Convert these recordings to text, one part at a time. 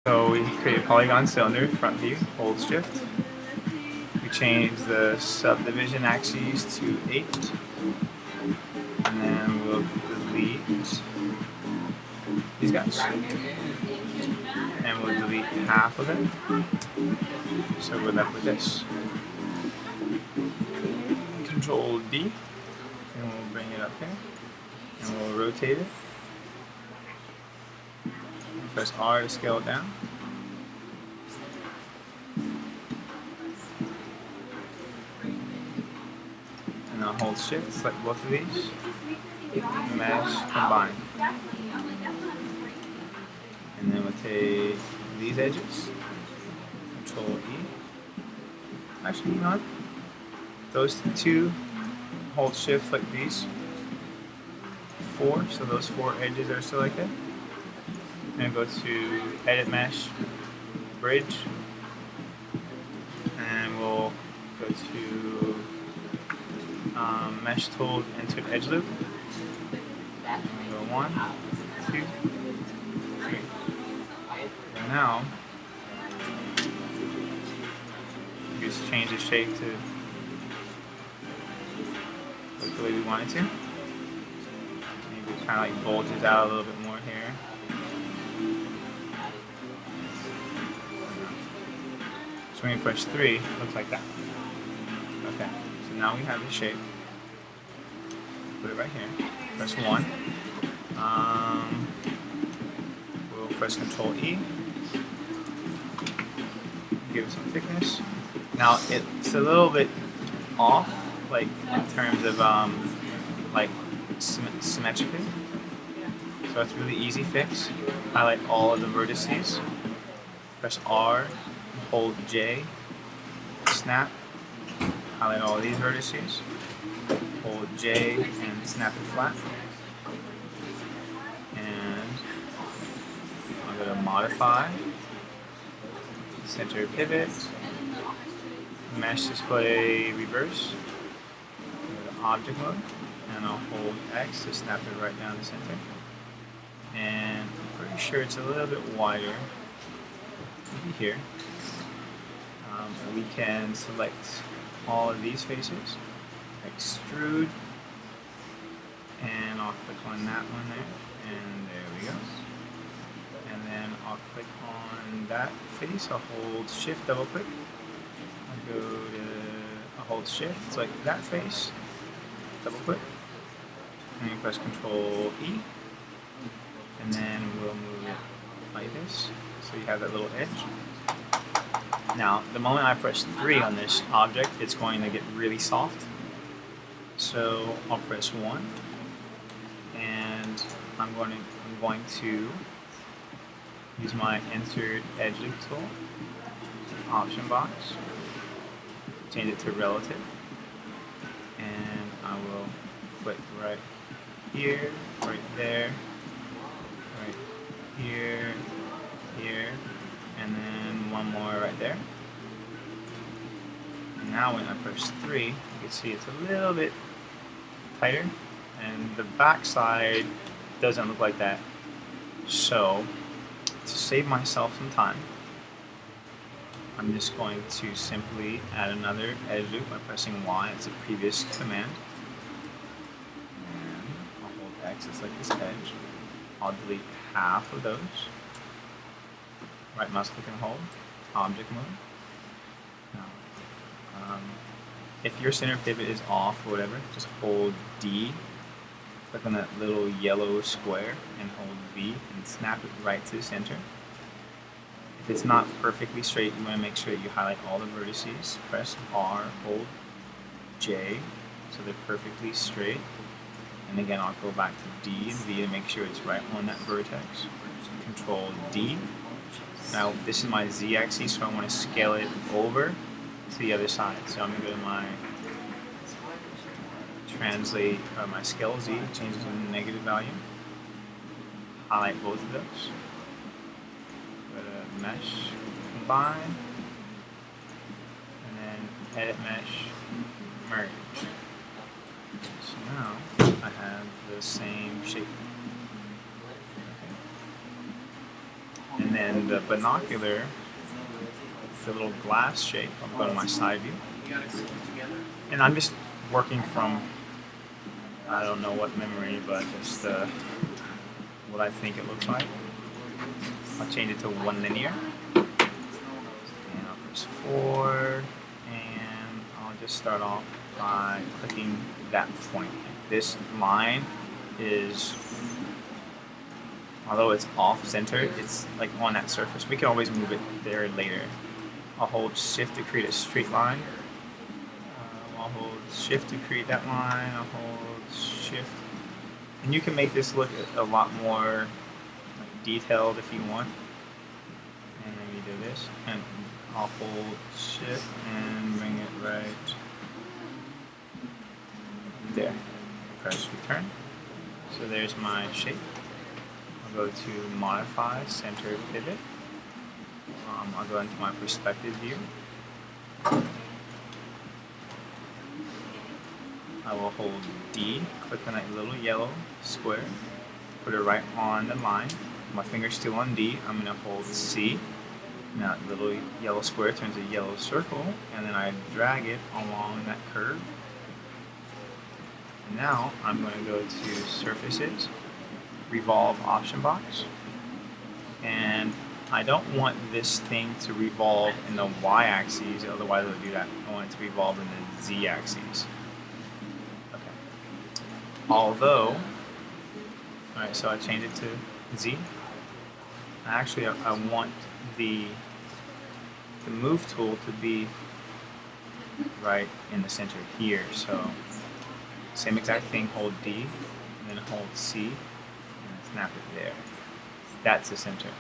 So we create a polygon cylinder, front view, hold shift. We change the subdivision axes to 8. And then we'll delete these guys. And we'll delete half of it. So we're left with this. Control D. And we'll bring it up here. And we'll rotate it. Press R to scale it down. And I'll hold shift, select both of these. Mesh, combine. And then we'll take these edges. Control E. Actually, you know what? Those two, hold shift like these. 4, so those 4 edges are selected. And go to Edit Mesh, Bridge, and we'll go to Mesh Tool, Enter Edge Loop. And we'll go 1, 2, 3. And now, we just change the shape to look the way we want it to. Maybe it kind of like bulges out a little bit more here. So when you push 3, it looks like that. Okay, so now we have the shape. Put it right here. Press 1. We'll press Control E. Give it some thickness. Now it's a little bit off, like in terms of like symmetrically. So it's a really easy fix. Highlight all of the vertices. Press R. Hold J, snap, highlight all these vertices, hold J and snap it flat, and I'm going to modify, center pivot, mesh display reverse, go to object mode, and I'll hold X to snap it right down the center, and I'm pretty sure it's a little bit wider, maybe here. We can select all of these faces, extrude, and I'll click on that one there, and there we go. And then I'll click on that face, I'll hold shift, double click, I'll hold shift, select that face, double click, and you press Control E, and then we'll move it like this, so you have that little edge. Now, the moment I press 3 on this object, it's going to get really soft. So I'll press 1, and I'm going to use my Insert Edge Loop tool, option box, change it to relative, and I will click right here, right there, right here, here, and then one more right there. And now when I press 3, you can see it's a little bit tighter, and the back side doesn't look like that. So to save myself some time, I'm just going to simply add another edge loop by pressing Y. It's a previous command. And I'll hold X, it's like this edge. I'll delete half of those. Right mouse click and hold, object mode. Now, if your center pivot is off or whatever, just hold D, click on that little yellow square, and hold V, and snap it right to the center. If it's not perfectly straight, you want to make sure that you highlight all the vertices. Press R, hold J, so they're perfectly straight. And again, I'll go back to D and V to make sure it's right on that vertex. Control D. Now this is my Z axis, so I want to scale it over to the other side. So I'm going to go to my translate my scale Z, change it to a negative value. Highlight both of those. Go to Mesh, Combine, and then Edit Mesh, Merge. So now I have the same shape. Okay. And then the binocular, the little glass shape, I'll go to my side view. And I'm just working from, I don't know what memory, but just what I think it looks like. I'll change it to 1 linear. And I'll press 4, and I'll just start off by clicking that point. This line is, although it's off-centered, it's like on that surface. We can always move it there later. I'll hold Shift to create a straight line. I'll hold Shift to create that line. I'll hold Shift. And you can make this look a lot more like detailed if you want. And then we do this. And I'll hold Shift and bring it right there. Press return. So there's my shape. I'll go to Modify, Center, Pivot. I'll go into my perspective view. I will hold D, click on that little yellow square, put it right on the line. My finger's still on D. I'm going to hold C. Now that little yellow square turns a yellow circle, and then I drag it along that curve. And now I'm going to go to Surfaces, Revolve option box, and I don't want this thing to revolve in the y-axis, otherwise it'll do that. I want it to revolve in the z-axis. Okay. Although, alright, so I change it to z. Actually, I want the move tool to be right in the center here. So, same exact thing, hold D, and then hold C, and snap it there. That's the center.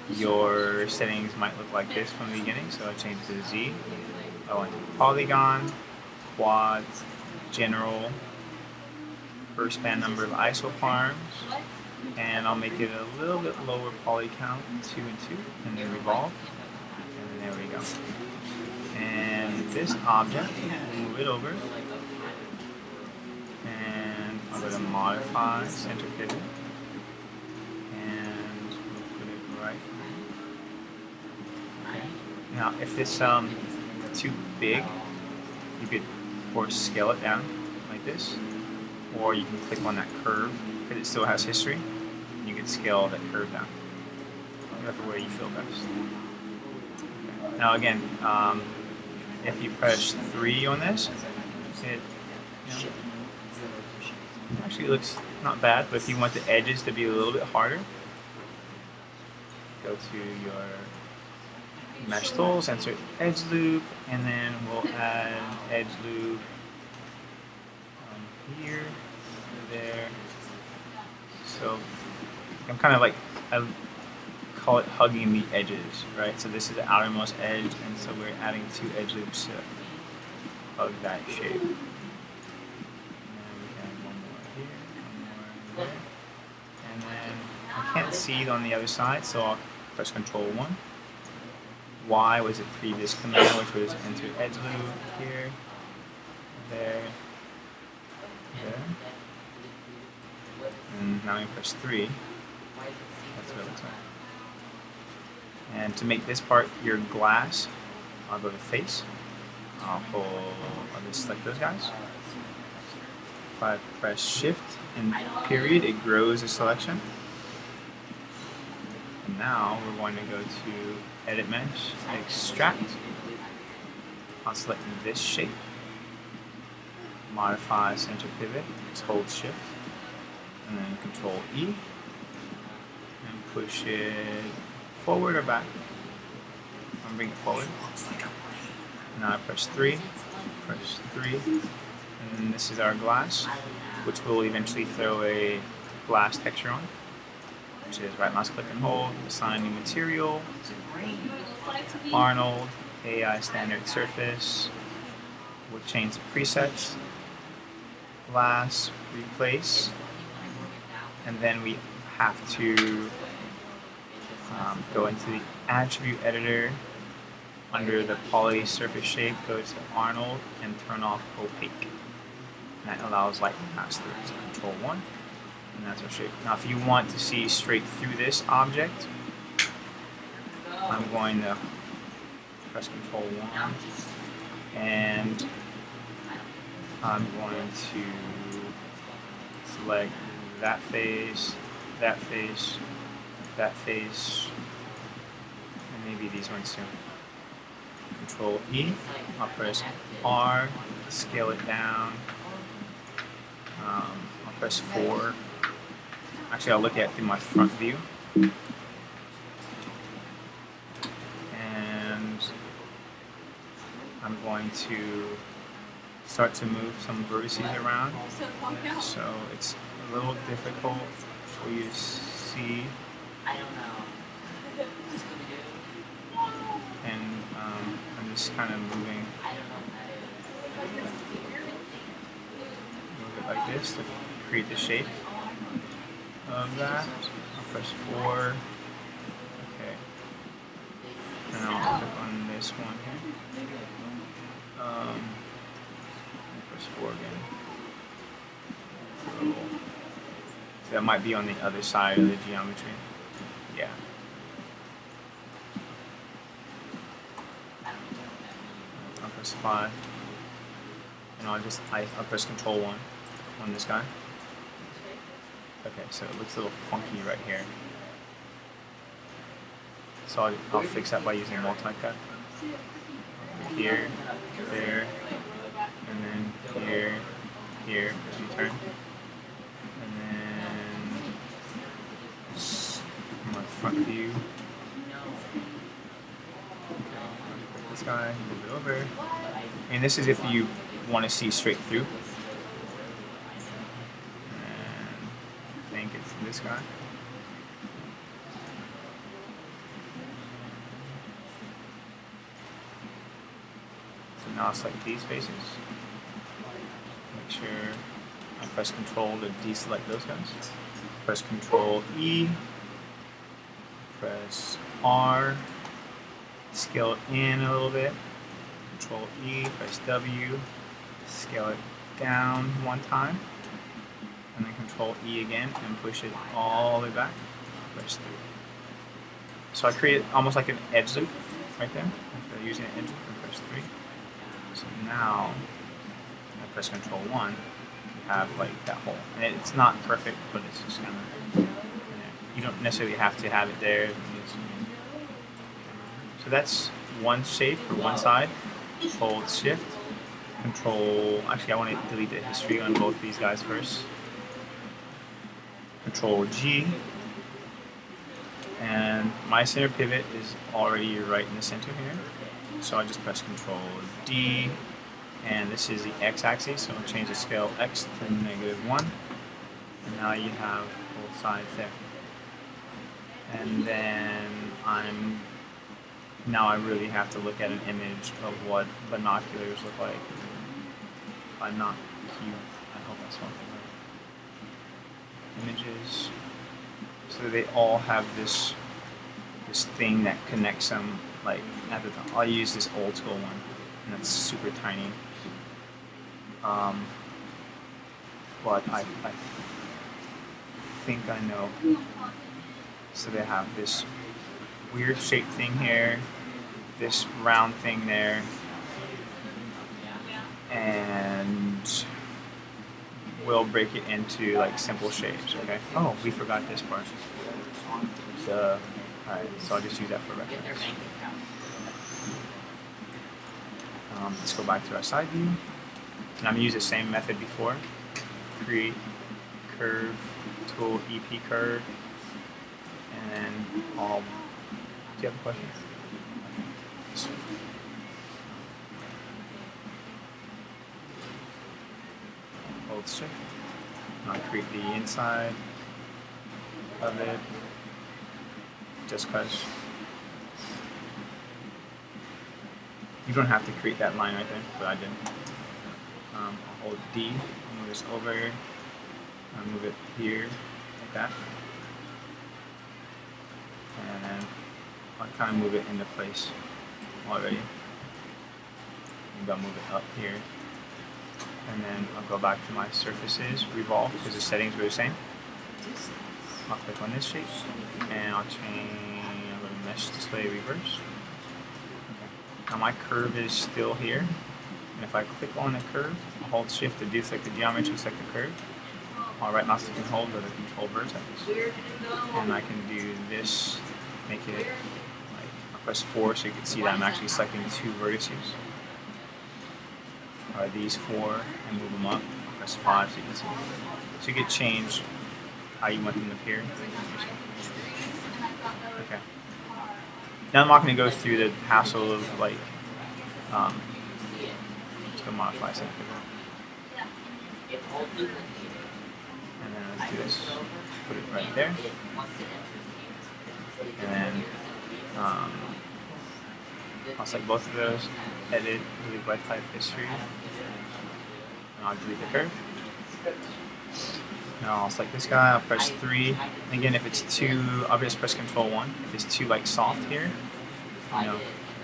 Your settings might look like this from the beginning, so I change to Z. I went to polygon, quads, general, per span number of isoparms, and I'll make it a little bit lower poly count, 2 and 2, and then revolve, and then there we go. And this object, we'll move it over, and I'll go to Modify, Center Pivot, and we'll put it right. Okay. Now, if this too big, you could, of course, scale it down like this, or you can click on that curve because it still has history. And you can scale that curve down, whatever way you feel best. Okay. Now, again, if you press 3 on this, it actually looks not bad. But if you want the edges to be a little bit harder, go to your Mesh Tools, insert Edge Loop, and then we'll add Edge Loop here, there. So I'm kind of like, I call it hugging the edges, right? So this is the outermost edge, and so we're adding 2 edge loops to hug that shape. And then we have one more here, one more there. And then I can't see it on the other side, so I'll press Control 1. Y was the previous command, which was enter edge loop here, there, there. And now we press 3. That's what it looks like. And to make this part your glass, I'll go to Face. I'll just select those guys. If I press Shift and period, it grows the selection. And now we're going to go to Edit Mesh, Extract. I'll select this shape. Modify Center Pivot. Just hold Shift. And then Control E. And push it forward or back. I'm bring it forward. Now I press 3. Press 3. And then this is our glass, which will eventually throw a glass texture on. Which is right mouse click and hold, assign new material, Arnold, AI standard surface, we'll change the presets, glass, replace, and then we have to go into the attribute editor, under the poly surface shape, go to Arnold and turn off opaque. And that allows light to pass through, so Control 1. And that's our shape. Now, if you want to see straight through this object, I'm going to press Control 1, and I'm going to select that face, that face, that face, and maybe these ones too. Control E, I'll press R, scale it down. I'll press 4. Actually, I'll look at it through my front view. And I'm going to start to move some vertices around. So it's a little difficult for you to see. And I'm just kind of moving it like this to create the shape of that. I'll press 4. Okay. And I'll click on this one here. I'll press 4 again. So that might be on the other side of the geometry. Yeah. I'll press 5. And I'll press Control 1 on this guy. Okay, so it looks a little funky right here. So I'll fix that by using multi-cut. Here, there, and then here, here, as you turn. And then my front view. Okay, this guy, move it over. And this is if you want to see straight through. And I think it's this guy. So now select these faces. Make sure I press Control to deselect those guys. Press Control E. Press R. Scale it in a little bit. Control E. Press W. Scale it down one time. And then Control E again and push it all the way back. Press 3. So I create almost like an edge loop right there. After using an edge loop and press 3. So now I press Control 1. You have like that hole. And it's not perfect, but it's just kind of, you don't necessarily have to have it there. So that's one shape for one side. Hold Shift. Control, actually I want to delete the history on both these guys first. Control G, and my center pivot is already right in the center here, so I just press Control D, and this is the x-axis, so I'll change the scale x to -1, and now you have both sides there. And then now I really have to look at an image of what binoculars look like. I'm not cute. I hope that's something right. Images. So they all have this thing that connects them. Like at the top, I'll use this old school one, and that's super tiny. But I think I know. So they have this weird shaped thing here, this round thing there, and we'll break it into like simple shapes, okay? Oh, we forgot this part. So, alright, so I'll just use that for reference. Let's go back to our side view. And I'm going to use the same method before. Create curve, tool, EP curve, and then do you have a question? Hold Shift. I'll create the inside of it, just because you don't have to create that line right there, but I did. I'll hold D, move this over, I'll move it here, like that. And I'll kind of move it into place already. Maybe I'll move it up here. And then I'll go back to my surfaces, revolve, because the settings were the same. I'll click on this shape, and I'll go to Mesh Display Reverse. Okay. Now my curve is still here, and if I click on the curve, I'll hold Shift to deselect the geometry, select the curve. I'll right mouse and hold, go to Control Vertex, and I can do this, make it like, I'll press 4 so you can see that I'm actually selecting 2 vertices. These 4 and move them up. Press 5 so you can see. So you can change how you want them to appear. Okay. Now I'm not going to go through the hassle of like, let's go modify something. And then let's do this. Put it right there. And then I'll select both of those. Edit, delete web type history. And I'll delete the curve. Now I'll select this guy, I'll press 3. And again, if it's too, I'll just press Control 1. If it's too like soft here, you know,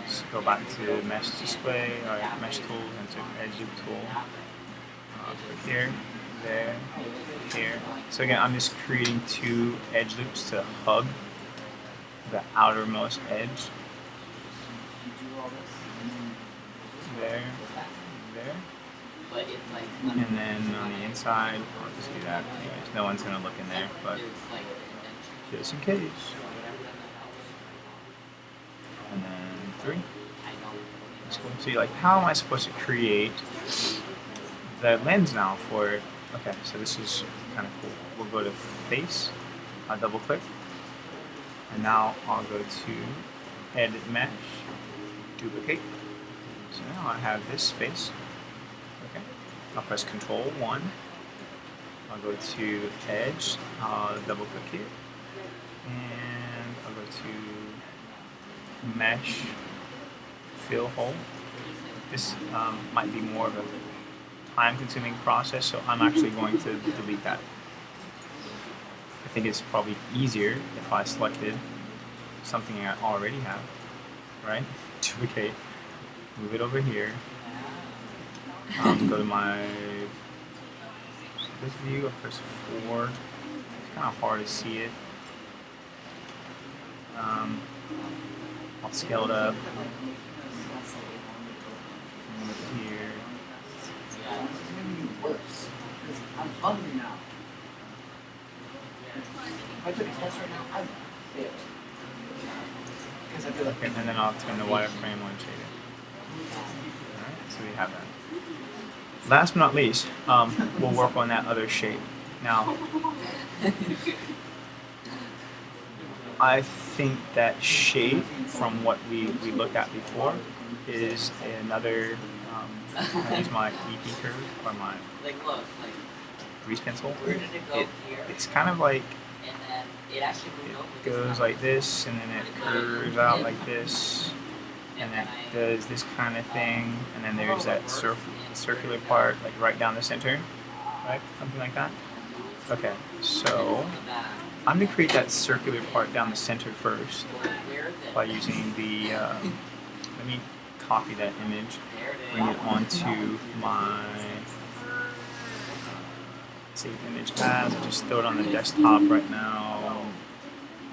just go back to Mesh Display, or Mesh Tool, and to Edge Loop Tool. Click here, there, here. So again, I'm just creating 2 edge loops to hug the outermost edge. There, there. And then on the inside, I'll just do that. Anyways, no one's going to look in there, but just in case. And then 3. Let's go and see, like, how am I supposed to create the lens now for it? Okay, so this is kind of cool. We'll go to Face. I'll double click. And now I'll go to Edit Mesh, Duplicate. So now I have this face. Okay. I'll press Control 1. I'll go to Edge. I'll double click here. And I'll go to Mesh, Fill Hole. This might be more of a time-consuming process, so I'm actually going to delete that. I think it's probably easier if I selected something I already have, right? Duplicate, move it over here, go to my this view, I'll press 4, it's kind of hard to see it. I'll scale it up, move it here. Worse. I'm hungry now. If I took a test right now, I'd fail. Because I feel like. Okay, and then I'll turn the wireframe on shaded. Alright, so we have that. Last but not least, we'll work on that other shape. Now, I think that shape from what we looked at before is another. I use my EP curve or my grease pencil. It's kind of like it goes like this, and then it curves out like this, and then it does this kind of thing, and then there's that circular part like right down the center, right? Something like that. Okay, so I'm gonna create that circular part down the center first by using the. Let me copy that image, bring it onto my save image as. I'll just throw it on the desktop right now.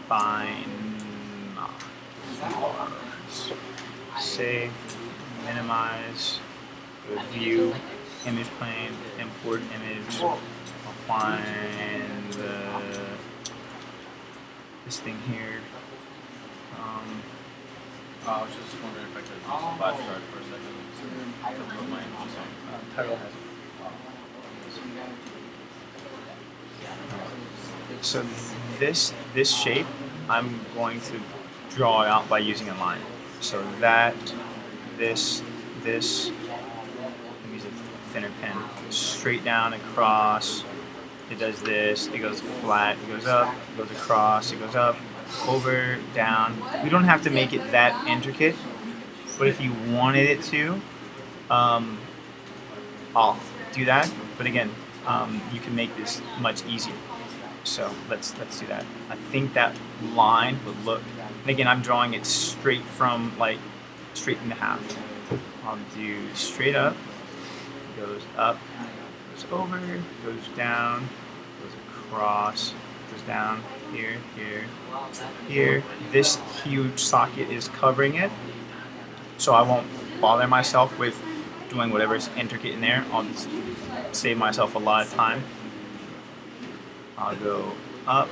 Binoculars. Save, minimize, go to view, image plane, import image. I'll find this thing here. I was just wondering if I could use the flash drive for a second to put my images on. Title has it. So this shape, I'm going to draw it out by using a line. So that, this, let me use a thinner pen, straight down, across, it does this, it goes flat, it goes up, it goes across, it goes up, over, down. We don't have to make it that intricate, but if you wanted it to, I'll do that. But again, you can make this much easier. So let's do that. I think that line would look, and again, I'm drawing it straight from straight into half. I'll do straight up, goes up, goes over, goes down, goes across, goes down here, here, here. This huge socket is covering it, so I won't bother myself with doing whatever's intricate in there. I'll just save myself a lot of time. I'll go up,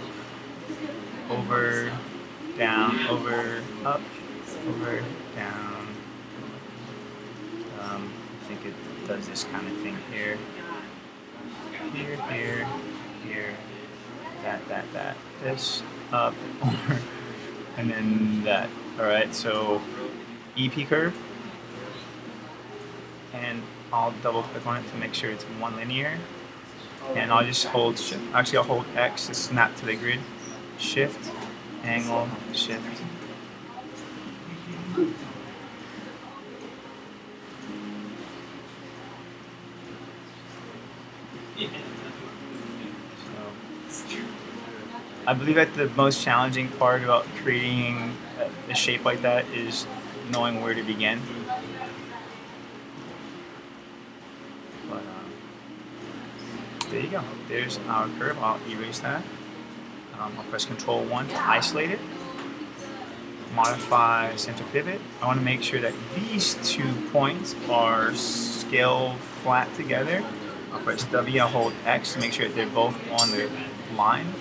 over, down, over, up, over, down. I think it does this kind of thing here. Here, here, here, that, this, up, over, and then that. Alright, so EP curve, and I'll double click on it to make sure it's one linear, and I'll just hold shift. Actually, I'll hold X to snap to the grid, shift, angle, shift. I believe that the most challenging part about creating a shape like that is knowing where to begin. But there you go. There's our curve. I'll erase that. I'll press Control 1 to isolate it. Modify center pivot. I want to make sure that these 2 points are scaled flat together. I'll press W, I'll hold X to make sure that they're both on the line.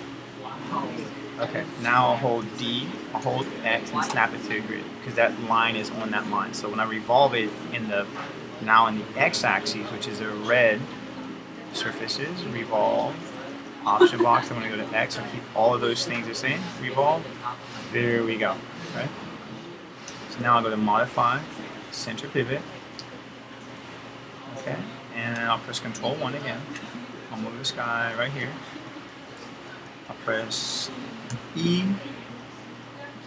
Okay, now I'll hold D, I'll hold X and snap it to the grid because that line is on that line. So when I revolve it now in the X axis, which is a red surfaces, revolve, option box, I'm going to go to X and keep all of those things the same, revolve, there we go. Okay. So now I'll go to modify, center pivot, okay, and then I'll press Control 1 again. I'll move this guy right here. I'll press E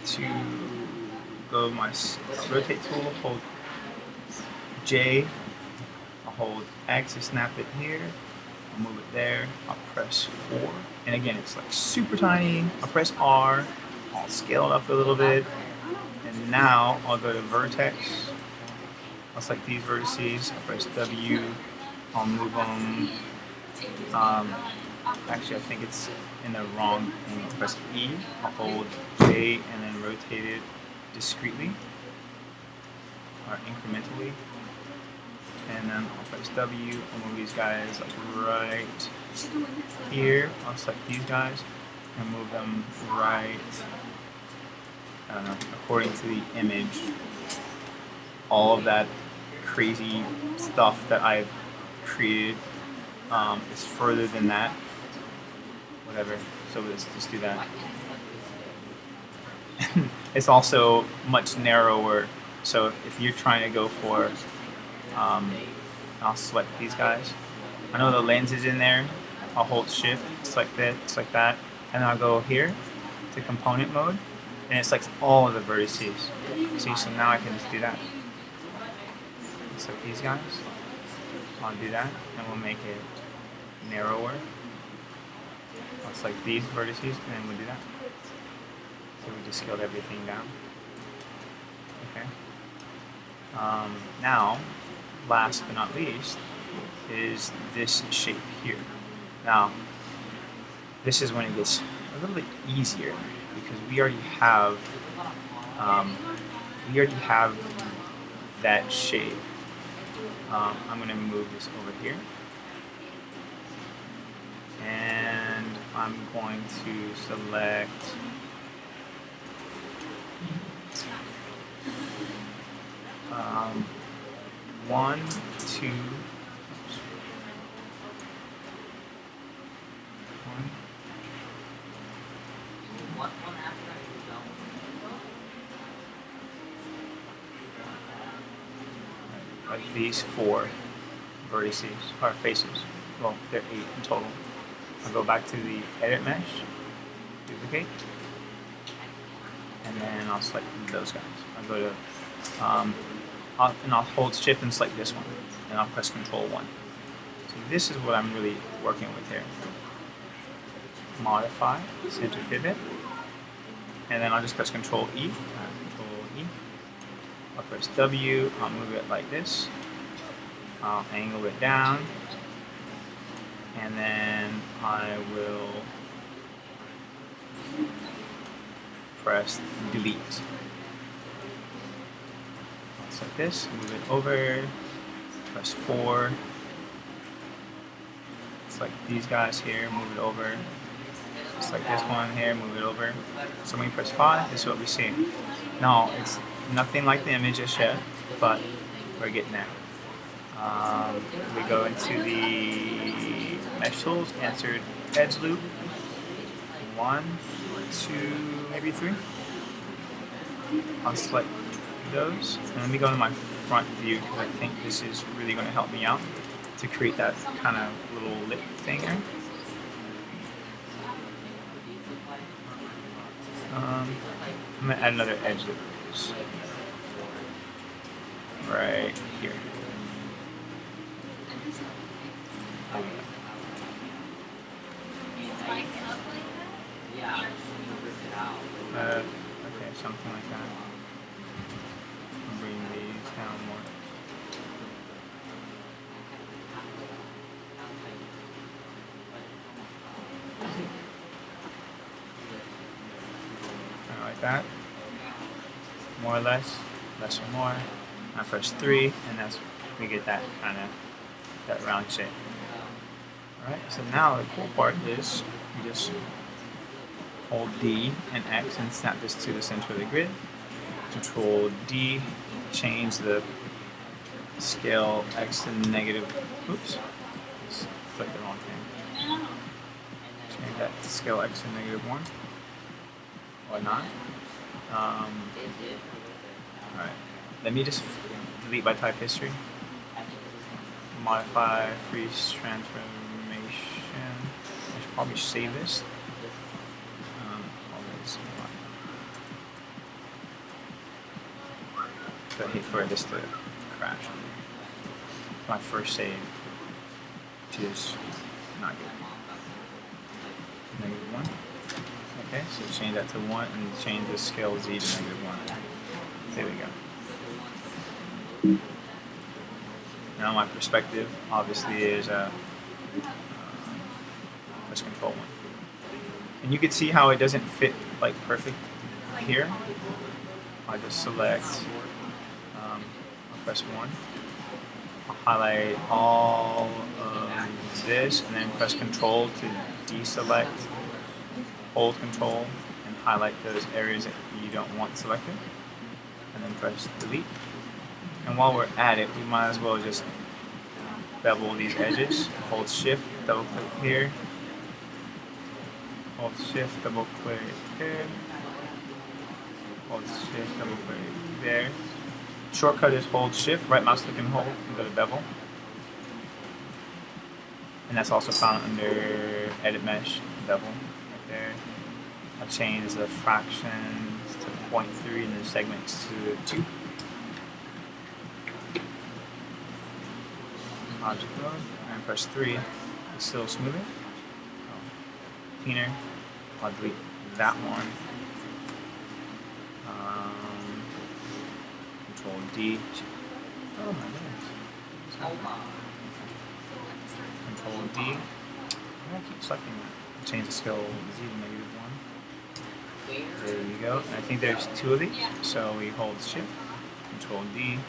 to go to my rotate tool, hold J, I'll hold X to snap it here, I'll move it there, I'll press 4, and again it's like super tiny, I'll press R, I'll scale it up a little bit, and now I'll go to vertex, I'll select these vertices, I'll press W, I'll move them, actually I think it's in the wrong thing, I'll press E, I'll hold J and then rotate it discretely, or incrementally, and then I'll press W, I'll move these guys like right here, I'll select these guys and move them right, I don't know, according to the image. All of that crazy stuff that I've created is further than that. Whatever, so let's just do that. It's also much narrower, so if you're trying to go for, I'll select these guys. I know the lens is in there, I'll hold shift, select that, select that, and then I'll go here to component mode, and it selects all of the vertices. See, so now I can just do that. Select these guys, I'll do that, and we'll make it narrower. I'll select these vertices, and then we'll do that. So we just scaled everything down. Okay. Now, last but not least, is this shape here. Now, this is when it gets a little bit easier because we already have that shape. I'm going to move this over here, and I'm going to select one, two, like these 4 vertices, or faces. Well, they're 8 in total. I'll go back to the edit mesh, duplicate, and then I'll select those guys. I'll go to, and I'll hold shift and select this one, and I'll press Control 1. So this is what I'm really working with here. Modify, center pivot, and then I'll just press Control E, I'll press W, I'll move it like this, I'll angle it down, and then I will press delete. Like this, move it over, press 4. It's like these guys here, move it over. It's like this one here, move it over. So when we press 5, this is what we see. Now, it's nothing like the image just yet, but we're getting there. We go into the mesh tools, insert edge loop. 1, 2, maybe 3. I'll select those, and let me go to my front view because I think this is really going to help me out to create that kind of little lip thing here. I'm going to add another edge loop right here. Okay, something like that. I'll bring these down more. Kind of like that. More or less or more. I press 3, and that's we get that kind of that round shape. Alright, so now the cool part is you just hold D and X and snap this to the center of the grid. Control D, change the scale X to negative. Oops, just clicked the wrong thing. Change that to scale X to -1 or not. Alright, let me just delete by type history. Modify freeze transformation. I should probably save this. I hate for this to crash. My first save, which is not good. -1. Okay, so change that to 1 and change the scale Z to -1. There we go. Now my perspective obviously is press Control 1, and you can see how it doesn't fit like perfect here. I just select. Press 1. I'll highlight all of this and then press Control to deselect. Hold Control and highlight those areas that you don't want selected. And then press Delete. And while we're at it, we might as well just bevel these edges. Hold Shift, double click here. Hold Shift, double click here. Hold Shift, double click there. Shortcut is hold Shift, right mouse click and hold, and go to bevel. And that's also found under Edit Mesh, bevel, right there. I'll change the fractions to 0.3 and the segments to 2. Object mode, and press 3 to still smooth it. Cleaner, I'll delete that one. Control D. Oh my goodness. Control D. I'm gonna keep selecting that. Change the scale Z to -1. There you go. And I think there's 2 of these. So we hold Shift, Control D,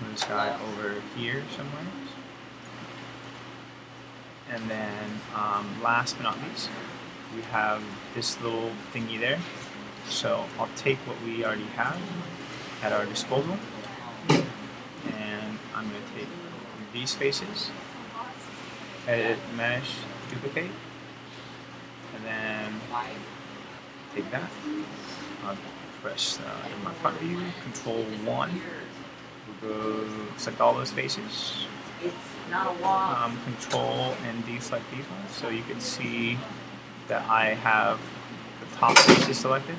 move this guy over here somewhere. And then last but not least, we have this little thingy there. So I'll take what we already have at our disposal, and I'm going to take these faces, edit mesh, duplicate, and then take that. I'll press in my front view, Control 1. We'll go select all those faces. Control and deselect these ones, so you can see that I have the top faces selected.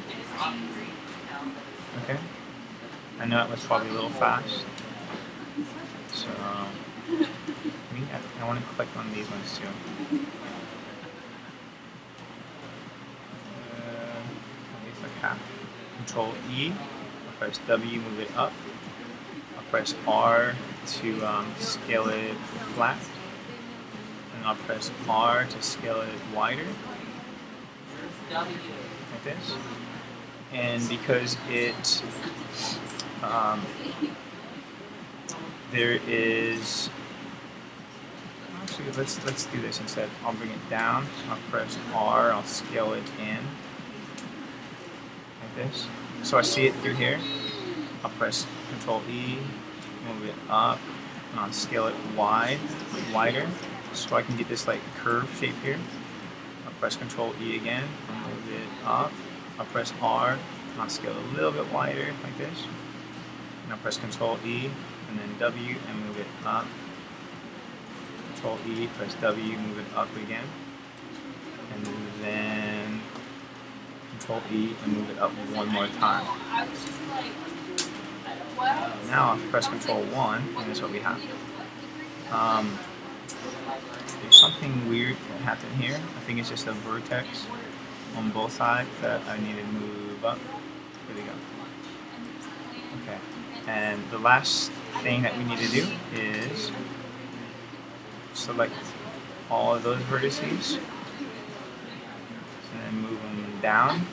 Okay. I know it was probably a little fast, so I want to click on these ones too. It's like half. Control E, I'll press W, move it up. I'll press R to scale it flat, and I'll press R to scale it wider. this. And because it there is actually let's do this instead. I'll bring it down. I'll press R. I'll scale it in like this. So I see it through here. I'll press Control E, move it up, and I'll scale it wider, so I can get this like curve shape here. I'll press Control E again, move it up. I'll press R, and I'll scale it a little bit wider like this. And I'll press Control E, and then W, and move it up. Control E, press W, move it up again. And then Control E, and move it up one more time. Now I'll press Control 1, and that's what we have. There's something weird that happened here. I think it's just a vertex on both sides that I need to move up. Here we go. Okay. And the last thing that we need to do is select all of those vertices and then move them down.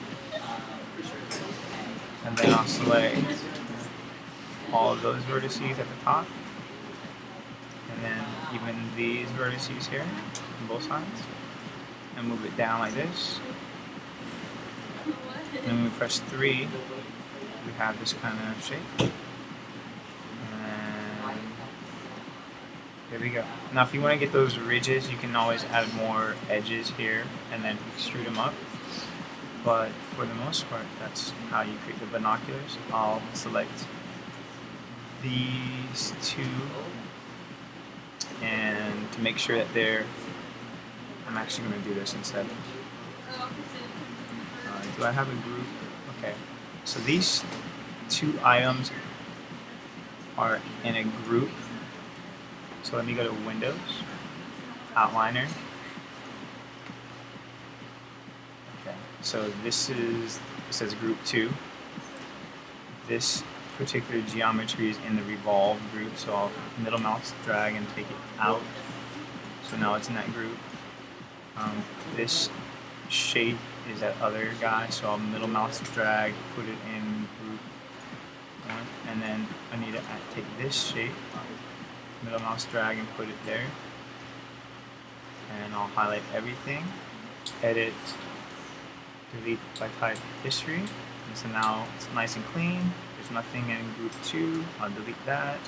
And then I'll select all of those vertices at the top. And then even these vertices here on both sides. And move it down like this. And when we press 3, we have this kind of shape. And there we go. Now if you want to get those ridges, you can always add more edges here and then extrude them up. But for the most part, that's how you create the binoculars. I'll select these two, and to make sure that I'm actually going to do this instead. Do I have a group? Okay, so these two items are in a group. So let me go to Windows, Outliner. Okay, so it says Group 2. This particular geometry is in the Revolve group, so I'll middle mouse drag and take it out. So now it's in that group. This shape is that other guy, so I'll middle mouse drag, put it in group 1, and then I need to take this shape, middle mouse drag and put it there, and I'll highlight everything, edit, delete by type history, and so now it's nice and clean. There's nothing in group 2, I'll delete that.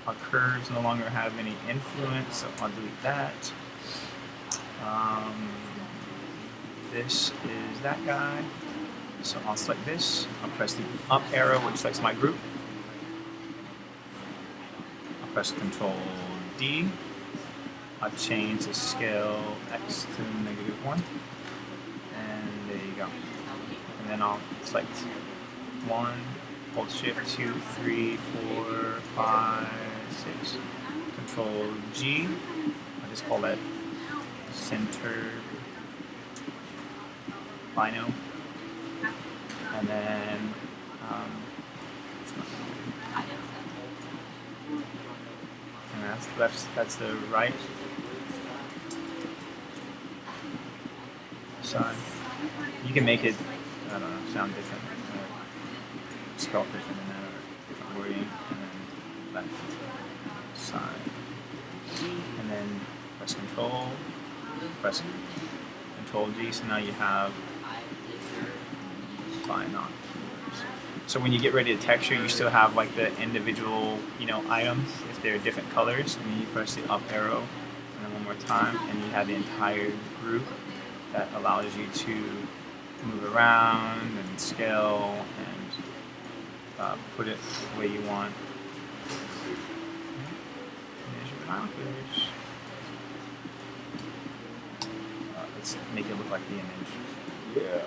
Our curves no longer have any influence, so I'll delete that. This is that guy, so I'll select this. I'll press the up arrow, which selects my group. I'll press Control D. I'll change the scale X to -1, and there you go. And then I'll select 1, hold Shift 2, 3, 4, 5, 6. Control G. I'll just call that center Bino. And then and that's left. That's the right side. You can make it, I don't know, sound different, or spell different than that, or different wording. And then left side. And then press Control. Press Control G. So now you have binoculars. So when you get ready to texture, you still have like the individual, items if they're different colors, and then you press the up arrow, and then one more time, and you have the entire group that allows you to move around and scale and put it the way you want. And there's your binoculars. Let's make it look like the image. Yeah.